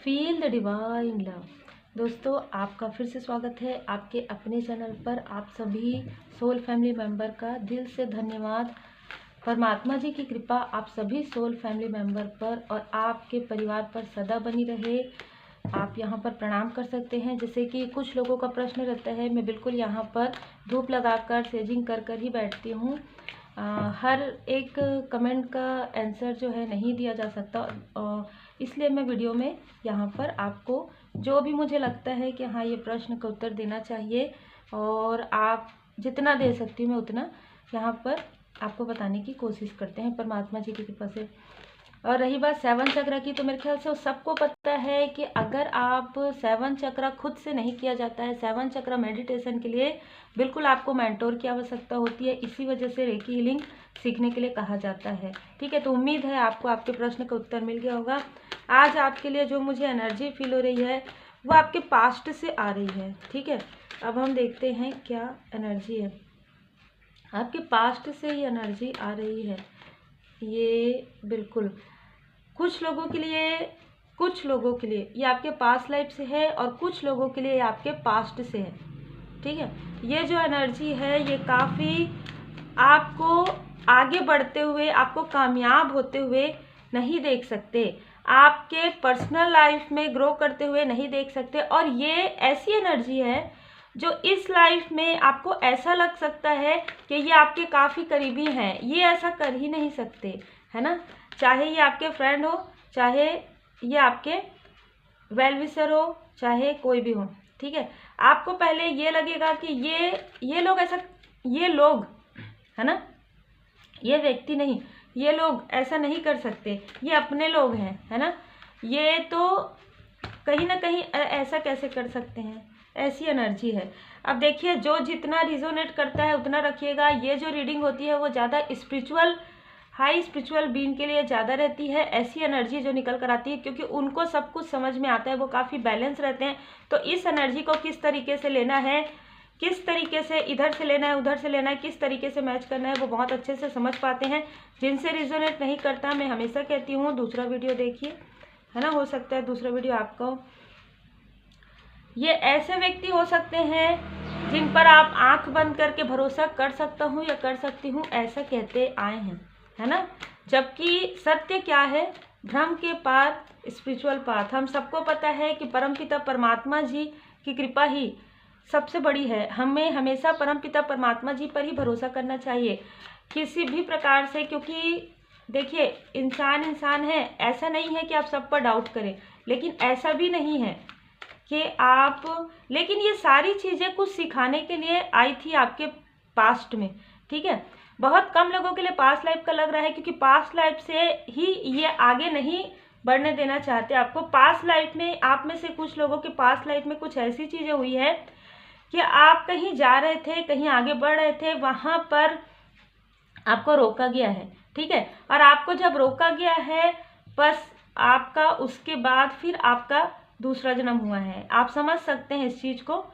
Feel the divine love. दोस्तों, आपका फिर से स्वागत है आपके अपने चैनल पर। आप सभी सोल फैमिली मेंबर का दिल से धन्यवाद। परमात्मा जी की कृपा आप सभी सोल फैमिली मेंबर पर और आपके परिवार पर सदा बनी रहे। आप यहाँ पर प्रणाम कर सकते हैं। जैसे कि कुछ लोगों का प्रश्न रहता है, मैं बिल्कुल यहाँ पर धूप लगाकर सेजिंग कर कर ही बैठती हूँ। हर एक कमेंट का आंसर जो है नहीं दिया जा सकता, इसलिए मैं वीडियो में यहाँ पर आपको जो भी मुझे लगता है कि हाँ ये प्रश्न का उत्तर देना चाहिए और आप जितना दे सकती हूँ मैं उतना यहाँ पर आपको बताने की कोशिश करते हैं परमात्मा जी की कृपा से। और रही बात 7 चक्र की, तो मेरे ख्याल से सबको पता है कि अगर आप 7 चक्र खुद से नहीं किया जाता है, 7 चक्र मेडिटेशन के लिए बिल्कुल आपको मेंटोर की आवश्यकता होती है। इसी वजह से रेकी हीलिंग सीखने के लिए कहा जाता है। ठीक है, तो उम्मीद है आपको आपके प्रश्न का उत्तर मिल गया होगा। आज आपके लिए जो मुझे एनर्जी फील हो रही है वो आपके पास्ट से आ रही है। ठीक है, अब हम देखते हैं क्या एनर्जी है। आपके पास्ट से ही एनर्जी आ रही है। ये बिल्कुल कुछ लोगों के लिए ये आपके पास्ट लाइफ से है और कुछ लोगों के लिए ये आपके पास्ट से है। ठीक है, ये जो एनर्जी है ये काफ़ी आपको आगे बढ़ते हुए, आपको कामयाब होते हुए नहीं देख सकते, आपके पर्सनल लाइफ में ग्रो करते हुए नहीं देख सकते। और ये ऐसी एनर्जी है जो इस लाइफ में आपको ऐसा लग सकता है कि ये आपके काफ़ी करीबी हैं, ये ऐसा कर ही नहीं सकते, है ना। चाहे ये आपके फ्रेंड हो, चाहे ये आपके वेल विशर हो, चाहे कोई भी हो। ठीक है, आपको पहले ये लगेगा कि ये लोग है ना, ये व्यक्ति नहीं, ये लोग ऐसा नहीं कर सकते, ये अपने लोग हैं, है ना, ये तो कहीं ना कहीं ऐसा कैसे कर सकते हैं, ऐसी एनर्जी है। अब देखिए, जो जितना रिजोनेट करता है उतना रखिएगा। ये जो रीडिंग होती है वो ज़्यादा हाई स्पिरिचुअल बीइंग के लिए ज़्यादा रहती है, ऐसी एनर्जी जो निकल कर आती है, क्योंकि उनको सब कुछ समझ में आता है, वो काफ़ी बैलेंस रहते हैं। तो इस एनर्जी को किस तरीके से लेना है, किस तरीके से इधर से लेना है, उधर से लेना है, किस तरीके से मैच करना है, वो बहुत अच्छे से समझ पाते हैं। जिनसे रिजोनेट नहीं करता, मैं हमेशा कहती हूँ दूसरा वीडियो देखिए, है ना, हो सकता है दूसरा वीडियो आपको। ये ऐसे व्यक्ति हो सकते हैं जिन पर आप आंख बंद करके भरोसा कर सकता हूँ या कर सकती हूँ, ऐसा कहते आए हैं, है ना। जबकि सत्य क्या है, भ्रम के पार स्पिरिचुअल पाथ। हम सबको पता है कि परमपिता परमात्मा जी की कृपा ही सबसे बड़ी है। हमें हमेशा परमपिता परमात्मा जी पर ही भरोसा करना चाहिए किसी भी प्रकार से, क्योंकि देखिए इंसान है, ऐसा नहीं है कि आप सब पर डाउट करें, लेकिन ऐसा भी नहीं है कि लेकिन ये सारी चीज़ें कुछ सिखाने के लिए आई थी आपके पास्ट में। ठीक है, बहुत कम लोगों के लिए पास्ट लाइफ का लग रहा है, क्योंकि पास्ट लाइफ से ही ये आगे नहीं बढ़ने देना चाहते आपको। पास्ट लाइफ में आप में से कुछ लोगों के पास्ट लाइफ में कुछ ऐसी चीज़ें हुई है कि आप कहीं जा रहे थे, कहीं आगे बढ़ रहे थे, वहाँ पर आपको रोका गया है। ठीक है, और आपको जब रोका गया है, बस आपका उसके बाद फिर आपका दूसरा जन्म हुआ है। आप समझ सकते हैं इस चीज़ को।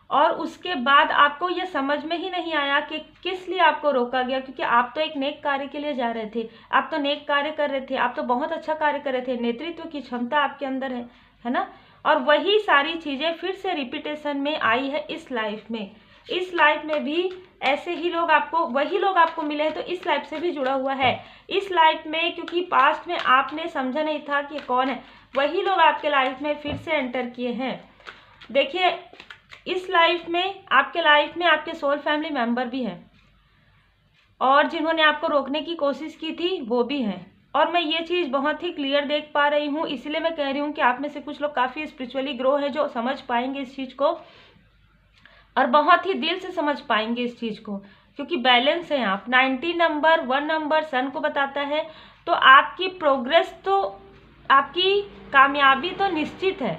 और उसके बाद आपको ये समझ में ही नहीं आया कि किस लिए आपको रोका गया, क्योंकि आप तो एक नेक कार्य के लिए जा रहे थे, आप तो नेक कार्य कर रहे थे, आप तो बहुत अच्छा कार्य कर रहे थे, नेतृत्व की क्षमता आपके अंदर है ना। और वही सारी चीज़ें फिर से रिपीटेशन में आई है इस लाइफ में। इस लाइफ में भी ऐसे ही लोग आपको, वही लोग आपको मिले हैं, तो इस लाइफ से भी जुड़ा हुआ है। इस लाइफ में क्योंकि पास्ट में आपने समझा नहीं था कि कौन है, वही लोग आपके लाइफ में फिर से एंटर किए हैं। देखिए, इस लाइफ में आपके सोल फैमिली मेंबर भी हैं, और जिन्होंने आपको रोकने की कोशिश की थी वो भी हैं। और मैं ये चीज़ बहुत ही क्लियर देख पा रही हूँ, इसलिए मैं कह रही हूँ कि आप में से कुछ लोग काफ़ी स्पिरिचुअली ग्रो है, जो समझ पाएंगे इस चीज़ को और बहुत ही दिल से समझ पाएंगे इस चीज़ को, क्योंकि बैलेंस है आप। 90 नंबर 1 नंबर सन को बताता है, तो आपकी प्रोग्रेस, तो आपकी कामयाबी तो निश्चित है।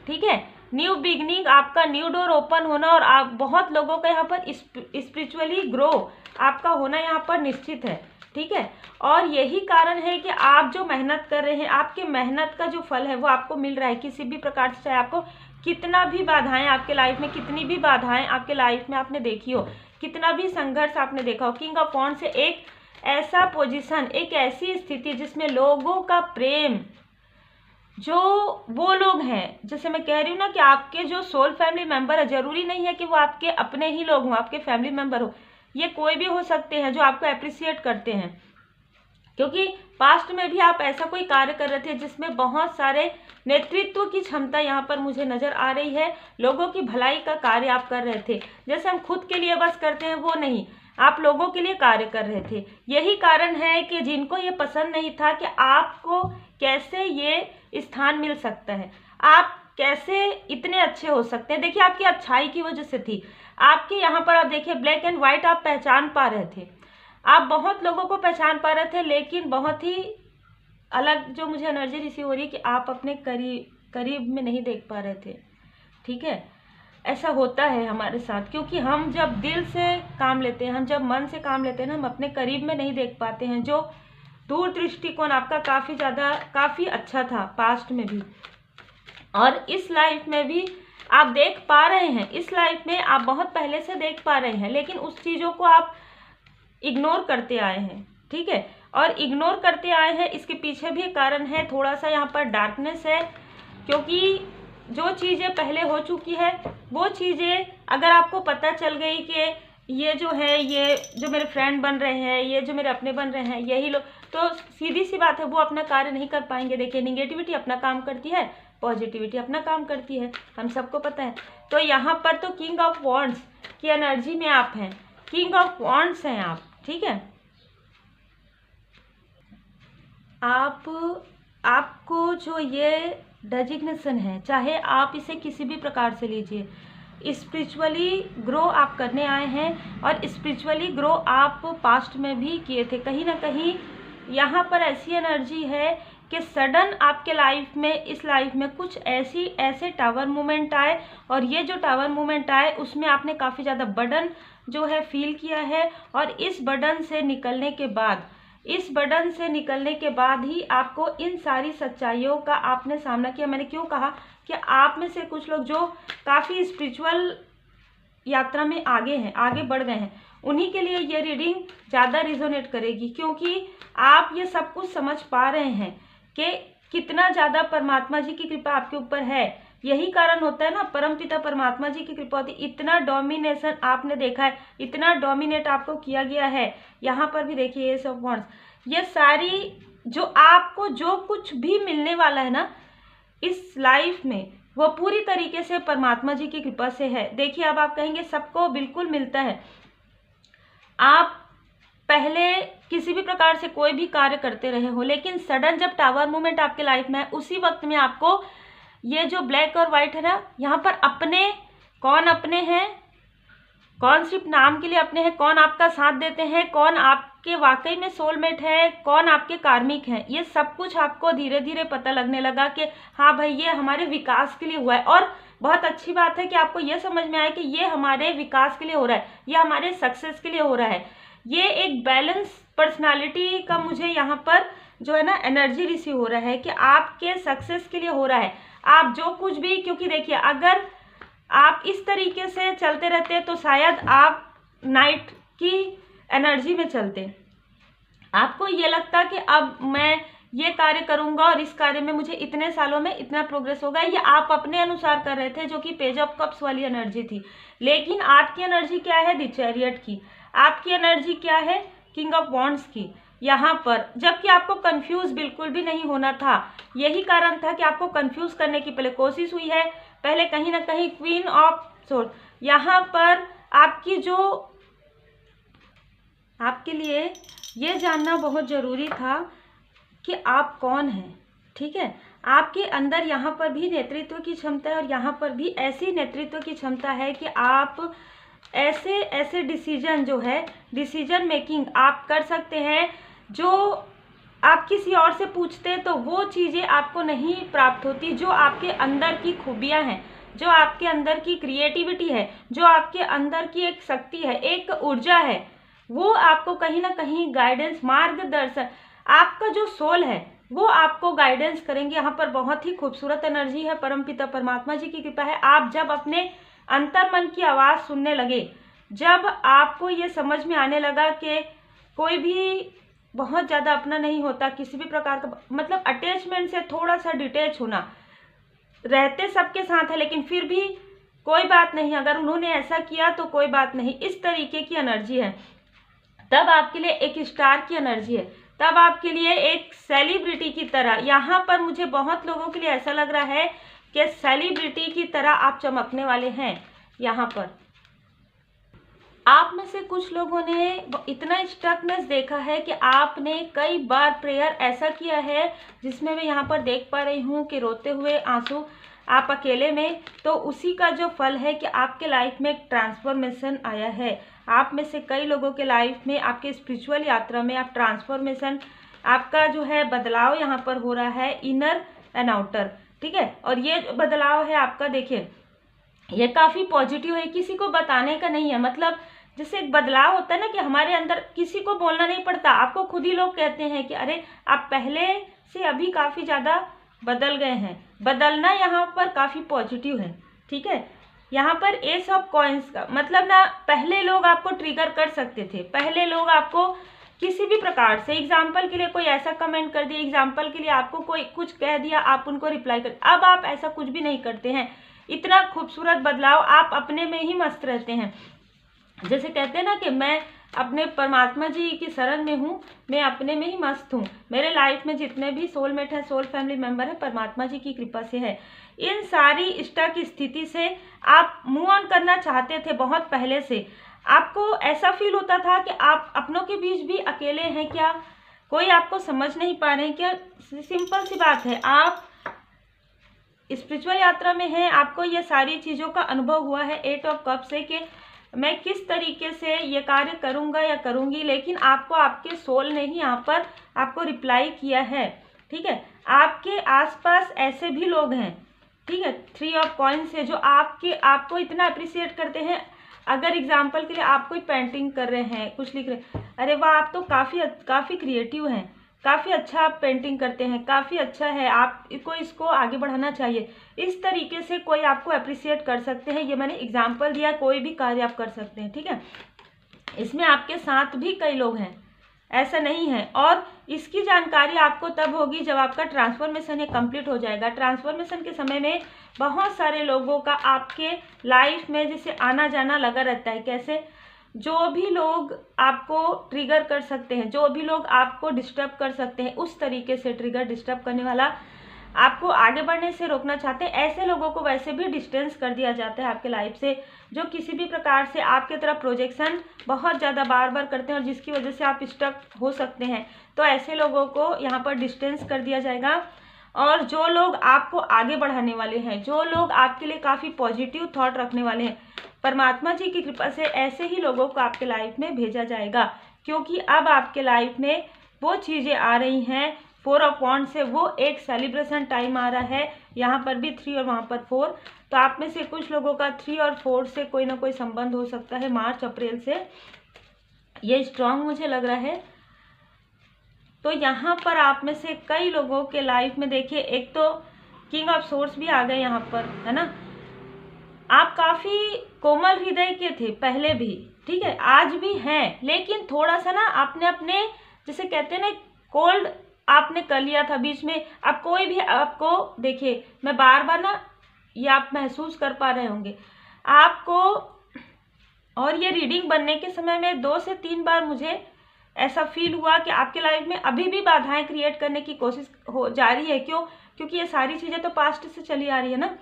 ठीक है, न्यू बिगनिंग, आपका न्यू डोर ओपन होना, और आप बहुत लोगों का यहाँ पर स्पिरिचुअली ग्रो आपका होना यहाँ पर निश्चित है। ठीक है, और यही कारण है कि आप जो मेहनत कर रहे हैं, आपके मेहनत का जो फल है वो आपको मिल रहा है किसी भी प्रकार से। चाहे आपको कितना भी बाधाएं आपके लाइफ में, कितनी भी बाधाएं आपके लाइफ में आपने देखी हो, कितना भी संघर्ष आपने देखा हो, किंग ऑफ वॉन्ड्स से एक ऐसा पोजीशन, एक ऐसी स्थिति जिसमें लोगों का प्रेम, जो वो लोग हैं, जैसे मैं कह रही हूँ ना कि आपके जो सोल फैमिली मेंबर है, जरूरी नहीं है कि वो आपके अपने ही लोग हों, आपके फैमिली मेंबर हो, ये कोई भी हो सकते हैं जो आपको अप्रिसिएट करते हैं। क्योंकि पास्ट में भी आप ऐसा कोई कार्य कर रहे थे जिसमें बहुत सारे नेतृत्व की क्षमता यहाँ पर मुझे नजर आ रही है। लोगों की भलाई का कार्य आप कर रहे थे, जैसे हम खुद के लिए बस करते हैं वो नहीं, आप लोगों के लिए कार्य कर रहे थे। यही कारण है कि जिनको ये पसंद नहीं था कि आपको कैसे ये स्थान मिल सकता है, आप कैसे इतने अच्छे हो सकते हैं। देखिए आपकी अच्छाई की वजह से थी। आपके यहाँ पर आप देखिए ब्लैक एंड व्हाइट आप पहचान पा रहे थे, आप बहुत लोगों को पहचान पा रहे थे, लेकिन बहुत ही अलग जो मुझे एनर्जी रिसीव हो रही है कि आप अपने करीब में नहीं देख पा रहे थे। ठीक है, ऐसा होता है हमारे साथ, क्योंकि हम जब दिल से काम लेते हैं, हम जब मन से काम लेते हैं ना, हम अपने करीब में नहीं देख पाते हैं। जो दूर दृष्टिकोण आपका काफ़ी अच्छा था पास्ट में भी, और इस लाइफ में भी आप देख पा रहे हैं। इस लाइफ में आप बहुत पहले से देख पा रहे हैं, लेकिन उस चीज़ों को आप इग्नोर करते आए हैं। ठीक है, और इग्नोर करते आए हैं, इसके पीछे भी कारण है, थोड़ा सा यहाँ पर डार्कनेस है। क्योंकि जो चीज़ें पहले हो चुकी है वो चीज़ें अगर आपको पता चल गई कि ये जो है, ये जो मेरे फ्रेंड बन रहे हैं, ये जो मेरे अपने बन रहे हैं, यही लोग, तो सीधी सी बात है वो अपना कार्य नहीं कर पाएंगे। देखिए निगेटिविटी अपना काम करती है, पॉजिटिविटी अपना काम करती है, हम सबको पता है। तो यहाँ पर तो किंग ऑफ वॉन्ड्स की एनर्जी में आप हैं, किंग ऑफ वॉन्ड्स हैं आप। ठीक है, आपको जो ये डेजिग्नेशन है, चाहे आप इसे किसी भी प्रकार से लीजिए, स्पिरिचुअली ग्रो आप करने आए हैं, और स्पिरिचुअली ग्रो आप पास्ट में भी किए थे। कहीं ना कहीं यहाँ पर ऐसी एनर्जी है कि सडन आपके लाइफ में, इस लाइफ में कुछ ऐसे टावर मूवमेंट आए, और ये जो टावर मूवमेंट आए उसमें आपने काफ़ी ज़्यादा बर्डन जो है फील किया है। और इस बर्डन से निकलने के बाद ही आपको इन सारी सच्चाइयों का आपने सामना किया। मैंने क्यों कहा कि आप में से कुछ लोग जो काफ़ी स्पिरिचुअल यात्रा में आगे बढ़ गए हैं, उन्हीं के लिए ये रीडिंग ज़्यादा रिजोनेट करेगी, क्योंकि आप ये सब कुछ समझ पा रहे हैं कि कितना ज़्यादा परमात्मा जी की कृपा आपके ऊपर है। यही कारण होता है ना, परमपिता परमात्मा जी की कृपा होती। इतना डोमिनेशन आपने देखा है, इतना डोमिनेट आपको किया गया है। यहाँ पर भी देखिए एस ऑफ वॉन्ड्स, ये सारी जो आपको जो कुछ भी मिलने वाला है ना इस लाइफ में, वो पूरी तरीके से परमात्मा जी की कृपा से है। देखिए अब आप कहेंगे सबको बिल्कुल मिलता है। आप पहले किसी भी प्रकार से कोई भी कार्य करते रहे हो, लेकिन सडन जब टावर मूवमेंट आपके लाइफ में है, उसी वक्त में आपको ये जो ब्लैक और वाइट है ना, यहाँ पर कौन अपने हैं, कौन सिर्फ नाम के लिए अपने हैं, कौन आपका साथ देते हैं, कौन आपके वाकई में सोलमेट है, कौन आपके कार्मिक हैं, ये सब कुछ आपको धीरे धीरे पता लगने लगा कि हाँ भाई ये हमारे विकास के लिए हुआ है। और बहुत अच्छी बात है कि आपको ये समझ में आया कि ये हमारे विकास के लिए हो रहा है, ये हमारे सक्सेस के लिए हो रहा है। ये एक बैलेंस पर्सनालिटी का मुझे यहाँ पर जो है ना एनर्जी रिसीव हो रहा है कि आपके सक्सेस के लिए हो रहा है। आप जो कुछ भी, क्योंकि देखिए अगर आप इस तरीके से चलते रहते तो शायद आप नाइट की एनर्जी में चलते, आपको ये लगता कि अब मैं ये कार्य करूंगा और इस कार्य में मुझे इतने सालों में इतना प्रोग्रेस होगा। ये आप अपने अनुसार कर रहे थे, जो कि पेज ऑफ कप्स वाली एनर्जी थी। लेकिन आपकी एनर्जी क्या है, द चैरियट की। आपकी एनर्जी क्या है, किंग ऑफ वॉन्ड्स की। यहाँ पर जबकि आपको कंफ्यूज बिल्कुल भी नहीं होना था, यही कारण था कि आपको कंफ्यूज करने की पहले कोशिश हुई है, पहले कहीं ना कहीं क्वीन ऑफ सोर्ड। यहाँ पर आपके लिए ये जानना बहुत ज़रूरी था कि आप कौन हैं। ठीक है, आपके अंदर यहाँ पर भी नेतृत्व की क्षमता है, और यहाँ पर भी ऐसी नेतृत्व की क्षमता है कि आप ऐसे डिसीजन जो है, डिसीजन मेकिंग आप कर सकते हैं जो आप किसी और से पूछते तो वो चीज़ें आपको नहीं प्राप्त होती। जो आपके अंदर की खूबियाँ हैं, जो आपके अंदर की क्रिएटिविटी है, जो आपके अंदर की एक शक्ति है, एक ऊर्जा है, वो आपको कहीं ना कहीं गाइडेंस, मार्गदर्शन, आपका जो सोल है वो आपको गाइडेंस करेंगे। यहाँ पर बहुत ही खूबसूरत एनर्जी है, परमपिता परमात्मा जी की कृपा है। आप जब अपने अंतर मन की आवाज़ सुनने लगे, जब आपको ये समझ में आने लगा कि कोई भी बहुत ज़्यादा अपना नहीं होता, किसी भी प्रकार का मतलब अटैचमेंट से थोड़ा सा डिटैच होना, रहते सबके साथ है लेकिन फिर भी कोई बात नहीं, अगर उन्होंने ऐसा किया तो कोई बात नहीं, इस तरीके की एनर्जी है। तब आपके लिए एक स्टार की एनर्जी है, तब आपके लिए एक सेलिब्रिटी की तरह, यहाँ पर मुझे बहुत लोगों के लिए ऐसा लग रहा है कि सेलिब्रिटी की तरह आप चमकने वाले हैं। यहाँ पर आप में से कुछ लोगों ने इतना स्टकनेस देखा है कि आपने कई बार प्रेयर ऐसा किया है जिसमें मैं यहाँ पर देख पा रही हूँ कि रोते हुए आंसू आप अकेले में, तो उसी का जो फल है कि आपके लाइफ में एक ट्रांसफॉर्मेशन आया है। आप में से कई लोगों के लाइफ में आपके स्पिरिचुअल यात्रा में आप ट्रांसफॉर्मेशन, आपका जो है बदलाव यहाँ पर हो रहा है, इनर एंड आउटर, ठीक है। और ये बदलाव है आपका, देखिए ये काफ़ी पॉजिटिव है, किसी को बताने का नहीं है। मतलब जैसे एक बदलाव होता है ना कि हमारे अंदर किसी को बोलना नहीं पड़ता, आपको खुद ही लोग कहते हैं कि अरे आप पहले से अभी काफ़ी ज़्यादा बदल गए हैं। बदलना यहाँ पर काफ़ी पॉजिटिव है, ठीक है। यहाँ पर एस ऑफ कॉइंस का मतलब ना, पहले लोग आपको ट्रिगर कर सकते थे, पहले लोग आपको किसी भी प्रकार से, एग्जाम्पल के लिए कोई ऐसा कमेंट कर दिया, एग्जाम्पल के लिए आपको कोई कुछ कह दिया, आप उनको रिप्लाई कर, अब आप ऐसा कुछ भी नहीं करते हैं। इतना खूबसूरत बदलाव, आप अपने में ही मस्त रहते हैं। जैसे कहते हैं ना कि मैं अपने परमात्मा जी की शरण में हूँ, मैं अपने में ही मस्त हूँ। मेरे लाइफ में जितने भी सोलमेट हैं, सोल फैमिली मेंबर है, परमात्मा जी की कृपा से है। इन सारी स्टक स्थिति से आप मूव ऑन करना चाहते थे बहुत पहले से, आपको ऐसा फील होता था कि आप अपनों के बीच भी अकेले हैं क्या, कोई आपको समझ नहीं पा रहे हैं क्या। सिंपल सी बात है, आप स्पिरिचुअल यात्रा में हैं, आपको ये सारी चीज़ों का अनुभव हुआ है 8 ऑफ कप से कि मैं किस तरीके से ये कार्य करूँगा या करूँगी, लेकिन आपको आपके सोल ने ही यहाँ पर आपको रिप्लाई किया है, ठीक है। आपके आसपास ऐसे भी लोग हैं, ठीक है, 3 ऑफ कॉइन्स है, जो आपको इतना अप्रिशिएट करते हैं। अगर एग्जाम्पल के लिए आप कोई पेंटिंग कर रहे हैं, कुछ लिख रहे हैं, अरे वाह आप तो काफ़ी क्रिएटिव हैं, काफ़ी अच्छा आप पेंटिंग करते हैं, काफ़ी अच्छा है, आपको इसको आगे बढ़ाना चाहिए, इस तरीके से कोई आपको अप्रिशिएट कर सकते हैं। ये मैंने एग्जाम्पल दिया, कोई भी कार्य आप कर सकते हैं, ठीक है। इसमें आपके साथ भी कई लोग हैं, ऐसा नहीं है। और इसकी जानकारी आपको तब होगी जब आपका ट्रांसफॉर्मेशन ये कंप्लीट हो जाएगा। ट्रांसफॉर्मेशन के समय में बहुत सारे लोगों का आपके लाइफ में जैसे आना जाना लगा रहता है। कैसे? जो भी लोग आपको ट्रिगर कर सकते हैं, जो भी लोग आपको डिस्टर्ब कर सकते हैं, उस तरीके से ट्रिगर डिस्टर्ब करने वाला, आपको आगे बढ़ने से रोकना चाहते हैं, ऐसे लोगों को वैसे भी डिस्टेंस कर दिया जाता है आपके लाइफ से, जो किसी भी प्रकार से आपके तरफ प्रोजेक्शन बहुत ज़्यादा बार बार करते हैं और जिसकी वजह से आप स्टक हो सकते हैं। तो ऐसे लोगों को यहाँ पर डिस्टेंस कर दिया जाएगा। और जो लोग आपको आगे बढ़ाने वाले हैं, जो लोग आपके लिए काफ़ी पॉजिटिव थॉट रखने वाले हैं, परमात्मा जी की कृपा से ऐसे ही लोगों को आपके लाइफ में भेजा जाएगा, क्योंकि अब आपके लाइफ में वो चीज़ें आ रही हैं। 4 ऑफ वांड्स से वो एक सेलिब्रेशन टाइम आ रहा है, यहाँ पर भी 3 और वहाँ पर 4। तो आप में से कुछ लोगों का 3 और 4 से कोई ना कोई संबंध हो सकता है मार्च अप्रैल से, ये स्ट्रांग मुझे लग रहा है। तो यहाँ पर आप में से कई लोगों के लाइफ में देखिए, एक तो किंग ऑफ सोर्स भी आ गए यहाँ पर, है ना। आप काफ़ी कोमल हृदय के थे पहले भी, ठीक है, आज भी हैं, लेकिन थोड़ा सा ना आपने अपने जैसे कहते हैं ना कोल्ड आपने कर लिया था बीच में। अब कोई भी आपको देखिए, मैं बार बार ना ये आप महसूस कर पा रहे होंगे आपको, और ये रीडिंग बनने के समय में 2 से 3 बार मुझे ऐसा फील हुआ कि आपके लाइफ में अभी भी बाधाएं क्रिएट करने की कोशिश हो जारी है। क्यों? क्योंकि ये सारी चीज़ें तो पास्ट से चली आ रही है ना।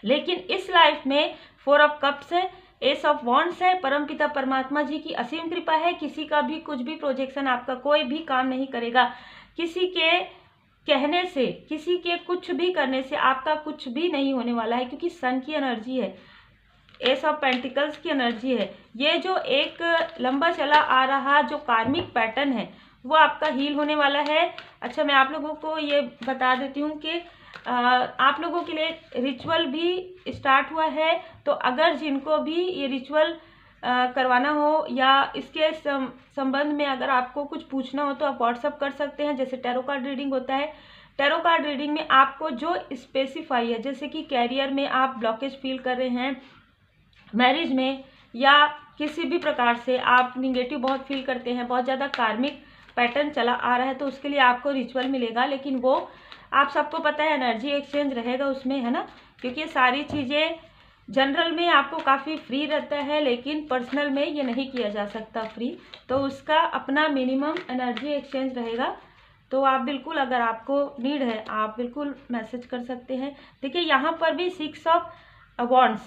लेकिन इस लाइफ में 4 ऑफ कप्स है, एस ऑफ वॉन्ड्स है, परमपिता परमात्मा जी की असीम कृपा है। किसी का भी कुछ भी प्रोजेक्शन आपका कोई भी काम नहीं करेगा, किसी के कहने से, किसी के कुछ भी करने से आपका कुछ भी नहीं होने वाला है, क्योंकि सन की एनर्जी है, एस ऑफ पेंटिकल्स की एनर्जी है। ये जो एक लंबा चला आ रहा जो कार्मिक पैटर्न है वो आपका हील होने वाला है। अच्छा, मैं आप लोगों को ये बता देती हूँ कि आप लोगों के लिए रिचुअल भी स्टार्ट हुआ है। तो अगर जिनको भी ये रिचुअल करवाना हो या इसके संबंध में अगर आपको कुछ पूछना हो तो आप व्हाट्सअप कर सकते हैं। जैसे टैरो कार्ड रीडिंग होता है, टैरो कार्ड रीडिंग में आपको जो स्पेसिफाई है, जैसे कि कैरियर में आप ब्लॉकेज फील कर रहे हैं, मैरिज में, या किसी भी प्रकार से आप निगेटिव बहुत फील करते हैं, बहुत ज़्यादा कार्मिक पैटर्न चला आ रहा है, तो उसके लिए आपको रिचुअल मिलेगा, लेकिन वो आप सबको पता है एनर्जी एक्सचेंज रहेगा उसमें, है ना, क्योंकि ये सारी चीज़ें जनरल में आपको काफ़ी फ्री रहता है, लेकिन पर्सनल में ये नहीं किया जा सकता फ्री, तो उसका अपना मिनिमम एनर्जी एक्सचेंज रहेगा। तो आप बिल्कुल, अगर आपको नीड है, आप बिल्कुल मैसेज कर सकते हैं। देखिए यहाँ पर भी 6 ऑफ वॉन्ड्स,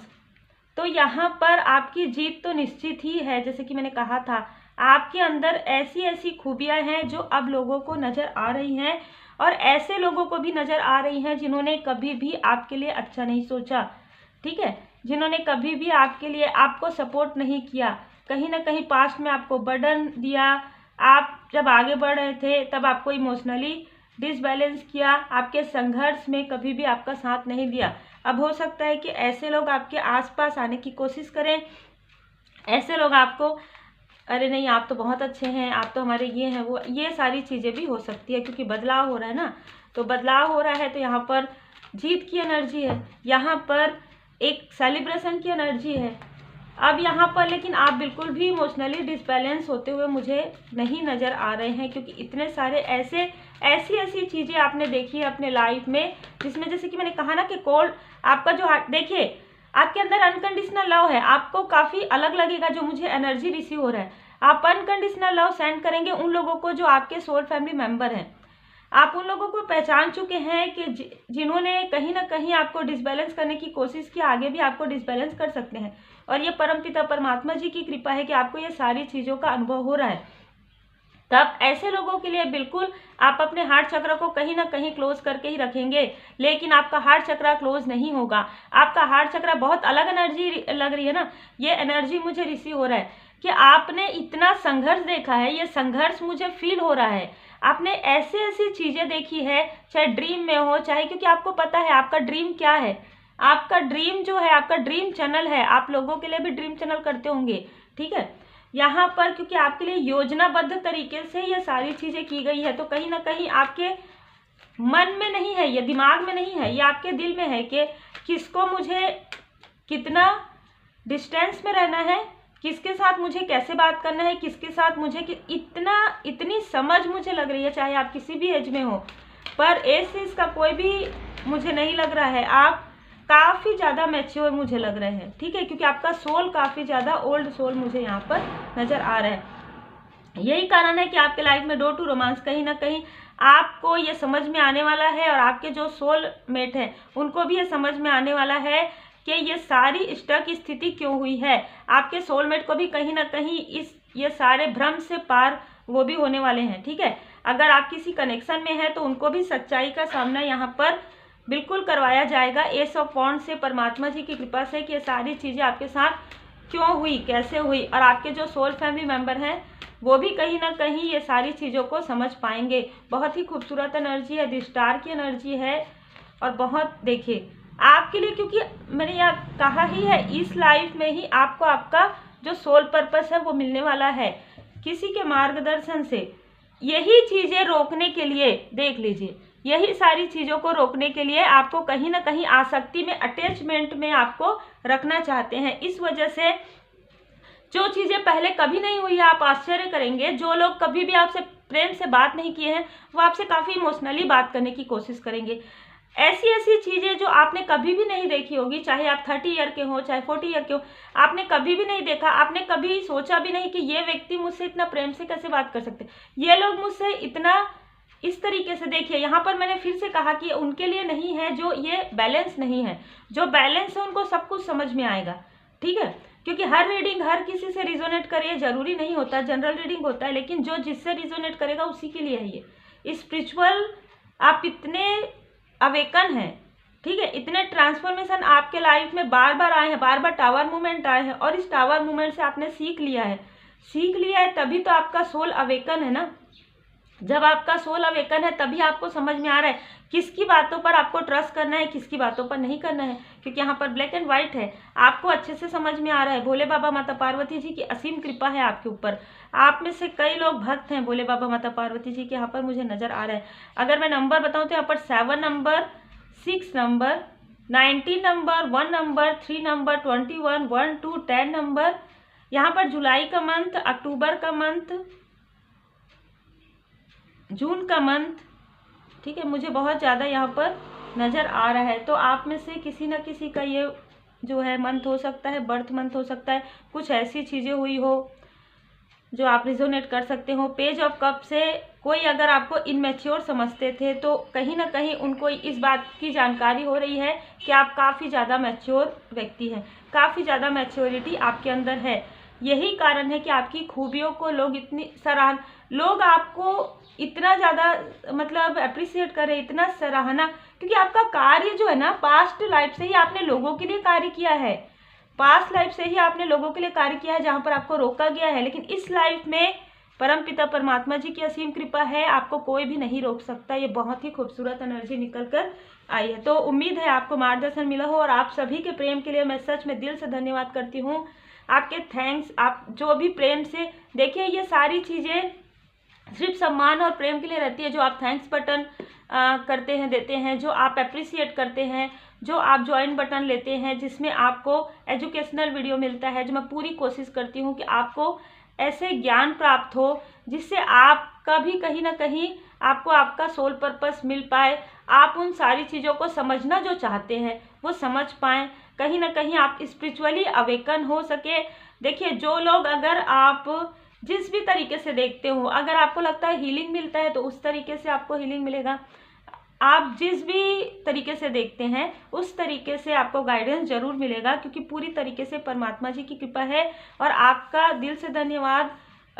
तो यहाँ पर आपकी जीत तो निश्चित ही है। जैसे कि मैंने कहा था, आपके अंदर ऐसी ऐसी खूबियाँ हैं जो अब लोगों को नज़र आ रही हैं, और ऐसे लोगों को भी नज़र आ रही हैं जिन्होंने कभी भी आपके लिए अच्छा नहीं सोचा, ठीक है, जिन्होंने कभी भी आपके लिए आपको सपोर्ट नहीं किया, कहीं ना कहीं पास्ट में आपको बर्डन दिया, आप जब आगे बढ़ रहे थे तब आपको इमोशनली डिसबैलेंस किया, आपके संघर्ष में कभी भी आपका साथ नहीं दिया। अब हो सकता है कि ऐसे लोग आपके आसपास आने की कोशिश करें, ऐसे लोग आपको, अरे नहीं आप तो बहुत अच्छे हैं, आप तो हमारे ये हैं वो, ये सारी चीज़ें भी हो सकती है, क्योंकि बदलाव हो रहा है ना, तो बदलाव हो रहा है तो यहाँ पर जीत की एनर्जी है, यहाँ पर एक सेलिब्रेशन की एनर्जी है। अब यहाँ पर लेकिन आप बिल्कुल भी इमोशनली डिसबैलेंस होते हुए मुझे नहीं नज़र आ रहे हैं, क्योंकि इतने सारे ऐसी ऐसी चीज़ें आपने देखी है अपने लाइफ में, जिसमें जैसे कि मैंने कहा ना कि कोल्ड आपका जो हार्ट, देखिए आपके अंदर अनकंडीशनल लव है, आपको काफ़ी अलग लगेगा जो मुझे एनर्जी रिसीव हो रहा है। आप अनकंडीशनल लव सेंड करेंगे उन लोगों को जो आपके सोल फैमिली मेंबर हैं, आप उन लोगों को पहचान चुके हैं कि जिन्होंने कहीं ना कहीं आपको डिसबैलेंस करने की कोशिश की, आगे भी आपको डिसबैलेंस कर सकते हैं, और ये परमपिता परमात्मा जी की कृपा है कि आपको ये सारी चीज़ों का अनुभव हो रहा है। तब ऐसे लोगों के लिए बिल्कुल आप अपने हार्ट चक्र को कहीं ना कहीं क्लोज करके ही रखेंगे, लेकिन आपका हार्ट चक्र क्लोज नहीं होगा, आपका हार्ट चक्र बहुत अलग एनर्जी लग रही है ना, ये एनर्जी मुझे रिसीव हो रहा है कि आपने इतना संघर्ष देखा है, ये संघर्ष मुझे फील हो रहा है, आपने ऐसी ऐसी चीज़ें देखी है, चाहे ड्रीम में हो, चाहे, क्योंकि आपको पता है आपका ड्रीम क्या है, आपका ड्रीम जो है आपका ड्रीम चैनल है, आप लोगों के लिए भी ड्रीम चैनल करते होंगे, ठीक है, यहाँ पर क्योंकि आपके लिए योजनाबद्ध तरीके से ये सारी चीज़ें की गई है, तो कहीं ना कहीं आपके मन में नहीं है, ये दिमाग में नहीं है, ये आपके दिल में है कि किसको मुझे कितना डिस्टेंस में रहना है, किसके साथ मुझे कैसे बात करना है, किसके साथ मुझे इतनी समझ मुझे लग रही है, चाहे आप किसी भी एज में हो, पर इस चीज़ का कोई भी मुझे नहीं लग रहा है, आप काफ़ी ज़्यादा मैच्योर मुझे लग रहे हैं, ठीक है, क्योंकि आपका सोल काफ़ी ज़्यादा ओल्ड सोल मुझे यहाँ पर नज़र आ रहा है। यही कारण है कि आपके लाइफ में डोर टू रोमांस कहीं ना कहीं आपको ये समझ में आने वाला है, और आपके जो सोल मेट हैं उनको भी ये समझ में आने वाला है कि ये सारी स्टक स्थिति क्यों हुई है। आपके सोलमेट को भी कहीं ना कहीं ये सारे भ्रम से पार वो भी होने वाले हैं, ठीक है, अगर आप किसी कनेक्शन में हैं तो उनको भी सच्चाई का सामना यहाँ पर बिल्कुल करवाया जाएगा, एस ऑफ वॉन्ड्स से, परमात्मा जी की कृपा से, कि ये सारी चीज़ें आपके साथ क्यों हुई, कैसे हुई, और आपके जो सोल फैमिली मेम्बर हैं वो भी कहीं ना कहीं ये सारी चीज़ों को समझ पाएंगे। बहुत ही खूबसूरत एनर्जी है, द स्टार की एनर्जी है, और बहुत देखिए आपके लिए, क्योंकि मैंने यहाँ कहा ही है, इस लाइफ में ही आपको आपका जो सोल पर्पस है वो मिलने वाला है, किसी के मार्गदर्शन से। यही चीज़ें रोकने के लिए, देख लीजिए, यही सारी चीज़ों को रोकने के लिए आपको कहीं ना कहीं आसक्ति में, अटैचमेंट में आपको रखना चाहते हैं। इस वजह से जो चीज़ें पहले कभी नहीं हुई है, आप आश्चर्य करेंगे, जो लोग कभी भी आपसे प्रेम से बात नहीं किए हैं वो आपसे काफ़ी इमोशनली बात करने की कोशिश करेंगे। ऐसी ऐसी चीज़ें जो आपने कभी भी नहीं देखी होगी, चाहे आप 30 ईयर के हो, चाहे 40 ईयर के हो, आपने कभी भी नहीं देखा, आपने कभी सोचा भी नहीं कि ये व्यक्ति मुझसे इतना प्रेम से कैसे बात कर सकते, ये लोग मुझसे इतना इस तरीके से। देखिए यहाँ पर मैंने फिर से कहा कि उनके लिए नहीं है जो ये बैलेंस नहीं है, जो बैलेंस है उनको सब कुछ समझ में आएगा, ठीक है, क्योंकि हर रीडिंग हर किसी से रिजोनेट करे जरूरी नहीं होता, जनरल रीडिंग होता है, लेकिन जो जिससे रिजोनेट करेगा उसी के लिए है ये स्पिरिचुअल। आप इतने अवेकन है, ठीक है, इतने ट्रांसफॉर्मेशन आपके लाइफ में बार बार आए हैं, बार बार टावर मूवमेंट आए हैं, और इस टावर मूवमेंट से आपने सीख लिया है, तभी तो आपका सोल अवेकन है ना। जब आपका सोल अवेकन है तभी आपको समझ में आ रहा है किसकी बातों पर आपको ट्रस्ट करना है, किसकी बातों पर नहीं करना है, क्योंकि यहाँ पर ब्लैक एंड व्हाइट है, आपको अच्छे से समझ में आ रहा है। भोले बाबा माता पार्वती जी की असीम कृपा है आपके ऊपर। आप में से कई लोग भक्त हैं भोले बाबा माता पार्वती जी के, यहाँ पर मुझे नज़र आ रहा है। अगर मैं नंबर बताऊँ तो यहाँ पर 7 number, 6 number, 19 number, 1 number, 3 number, 21, 1, 2, 10 number, यहाँ पर जुलाई का मंथ, अक्टूबर का मंथ, जून का मंथ, ठीक है, मुझे बहुत ज़्यादा यहाँ पर नज़र आ रहा है। तो आप में से किसी न किसी का ये जो है मंथ हो सकता है, बर्थ मंथ हो सकता है, कुछ ऐसी चीज़ें हुई हो जो आप रिजोनेट कर सकते हो। पेज ऑफ कप से कोई अगर आपको इनमेच्योर समझते थे तो कहीं ना कहीं उनको इस बात की जानकारी हो रही है कि आप काफ़ी ज़्यादा मैच्योर व्यक्ति हैं, काफ़ी ज़्यादा मैच्योरिटी आपके अंदर है। यही कारण है कि आपकी खूबियों को लोग आपको इतना ज़्यादा मतलब अप्रिशिएट करें, इतना सराहना, क्योंकि आपका कार्य जो है ना, पास्ट लाइफ से ही आपने लोगों के लिए कार्य किया है, पास्ट लाइफ से ही आपने लोगों के लिए कार्य किया है जहाँ पर आपको रोका गया है। लेकिन इस लाइफ में परमपिता परमात्मा जी की असीम कृपा है, आपको कोई भी नहीं रोक सकता। ये बहुत ही खूबसूरत एनर्जी निकल कर आई है। तो उम्मीद है आपको मार्गदर्शन मिला हो, और आप सभी के प्रेम के लिए मैं सच में दिल से धन्यवाद करती हूँ। आपके थैंक्स, आप जो भी प्रेम से, देखिए ये सारी चीज़ें सिर्फ सम्मान और प्रेम के लिए रहती है। जो आप थैंक्स बटन करते हैं, देते हैं, जो आप अप्रिसिएट करते हैं, जो आप ज्वाइन बटन लेते हैं जिसमें आपको एजुकेशनल वीडियो मिलता है, जो मैं पूरी कोशिश करती हूँ कि आपको ऐसे ज्ञान प्राप्त हो जिससे आपका भी कहीं ना कहीं आपको आपका सोल पर्पस मिल पाए, आप उन सारी चीज़ों को समझना जो चाहते हैं वो समझ पाएँ, कहीं ना कहीं आप स्पिरिचुअली अवेकन हो सके। देखिए जो लोग, अगर आप जिस भी तरीके से देखते हो, अगर आपको लगता है हीलिंग मिलता है तो उस तरीके से आपको हीलिंग मिलेगा। आप जिस भी तरीके से देखते हैं उस तरीके से आपको गाइडेंस जरूर मिलेगा, क्योंकि पूरी तरीके से परमात्मा जी की कृपा है। और आपका दिल से धन्यवाद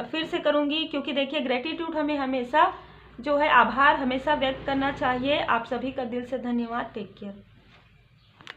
फिर से करूंगी, क्योंकि देखिए ग्रेटिट्यूड हमें हमेशा जो है, आभार हमेशा व्यक्त करना चाहिए। आप सभी का दिल से धन्यवाद। Take care.